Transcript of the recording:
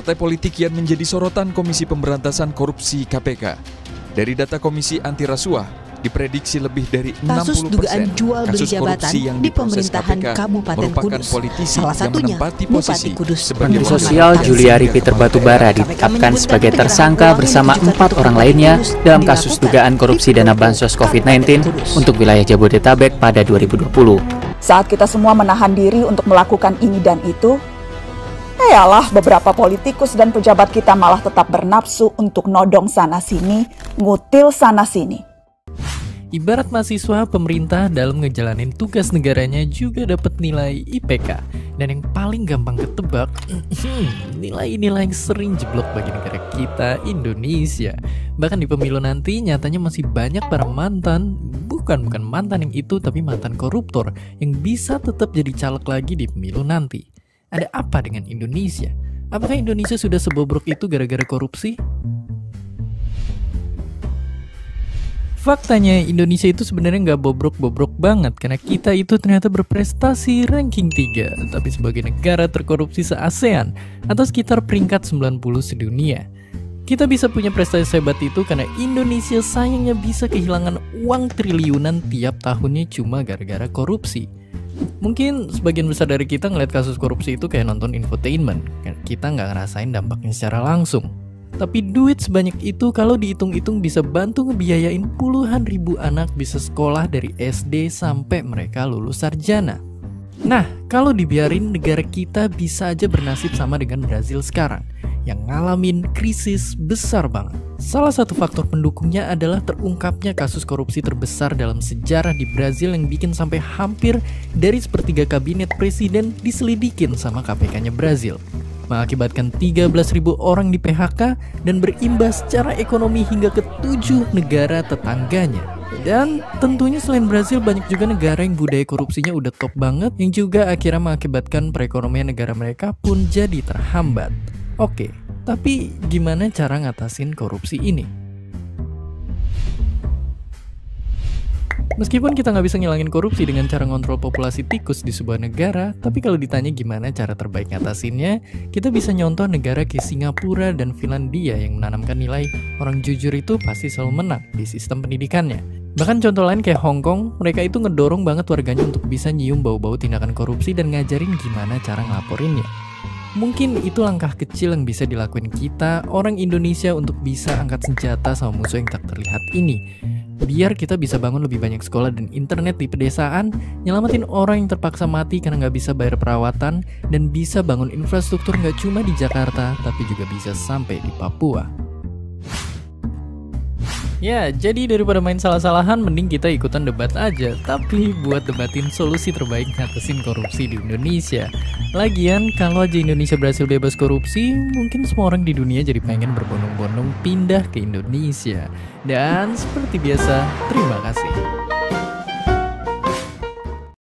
partai politik yang menjadi sorotan Komisi Pemberantasan Korupsi KPK. Dari data Komisi Anti Rasuah, diprediksi lebih dari 60% kasus dugaan jual beli kasus jabatan korupsi yang di diproses pemerintahan KPK Kabupaten merupakan Kudus. politisi Salah yang satunya menempati Bupati posisi Kudus. sebagai Menteri Wakil Sosial Presiden Juliari Kepala Peter Daerah. Batubara ditetapkan sebagai tersangka bersama 4 orang lainnya dalam kasus dugaan korupsi dana bansos COVID-19 untuk wilayah Jabodetabek pada 2020. Saat kita semua menahan diri untuk melakukan ini dan itu, yalah beberapa politikus dan pejabat kita malah tetap bernafsu untuk nodong sana-sini, ngutil sana-sini. Ibarat mahasiswa, pemerintah dalam ngejalanin tugas negaranya juga dapat nilai IPK. Dan yang paling gampang ketebak, nilai-nilai yang sering jeblok bagi negara kita, Indonesia. Bahkan di pemilu nanti nyatanya masih banyak para mantan, bukan mantan yang itu, tapi mantan koruptor yang bisa tetap jadi caleg lagi di pemilu nanti. Ada apa dengan Indonesia? Apakah Indonesia sudah sebobrok itu gara-gara korupsi? Faktanya Indonesia itu sebenarnya nggak bobrok-bobrok banget karena kita itu ternyata berprestasi ranking 3 tapi sebagai negara terkorupsi se-ASEAN atau sekitar peringkat 90 sedunia. Kita bisa punya prestasi hebat itu karena Indonesia sayangnya bisa kehilangan uang triliunan tiap tahunnya cuma gara-gara korupsi. Mungkin sebagian besar dari kita ngeliat kasus korupsi itu kayak nonton infotainment, kita nggak ngerasain dampaknya secara langsung. Tapi duit sebanyak itu kalau dihitung-hitung bisa bantu ngebiayain puluhan ribu anak bisa sekolah dari SD sampai mereka lulus sarjana. Nah, kalau dibiarin negara kita bisa aja bernasib sama dengan Brazil sekarang yang ngalamin krisis besar banget. Salah satu faktor pendukungnya adalah terungkapnya kasus korupsi terbesar dalam sejarah di Brazil yang bikin sampai hampir dari sepertiga kabinet presiden diselidikin sama KPK-nya Brazil. Mengakibatkan 13.000 orang di PHK dan berimbas secara ekonomi hingga ke 7 negara tetangganya. Dan tentunya selain Brazil banyak juga negara yang budaya korupsinya udah top banget yang juga akhirnya mengakibatkan perekonomian negara mereka pun jadi terhambat. Oke, tapi gimana cara ngatasin korupsi ini? Meskipun kita nggak bisa ngilangin korupsi dengan cara ngontrol populasi tikus di sebuah negara, tapi kalau ditanya gimana cara terbaik ngatasinnya, kita bisa nyontoh negara kayak Singapura dan Finlandia yang menanamkan nilai orang jujur itu pasti selalu menang di sistem pendidikannya. Bahkan contoh lain kayak Hong Kong, mereka itu ngedorong banget warganya untuk bisa nyium bau-bau tindakan korupsi dan ngajarin gimana cara ngelaporinnya. Mungkin itu langkah kecil yang bisa dilakuin kita, orang Indonesia, untuk bisa angkat senjata sama musuh yang tak terlihat ini. Biar kita bisa bangun lebih banyak sekolah dan internet di pedesaan, nyelamatin orang yang terpaksa mati karena nggak bisa bayar perawatan, dan bisa bangun infrastruktur nggak cuma di Jakarta, tapi juga bisa sampai di Papua. Ya, jadi daripada main salah-salahan, mending kita ikutan debat aja. Tapi buat debatin solusi terbaik ngatasin korupsi di Indonesia. Lagian, kalau aja Indonesia berhasil bebas korupsi, mungkin semua orang di dunia jadi pengen berbondong-bondong pindah ke Indonesia. Dan seperti biasa, terima kasih.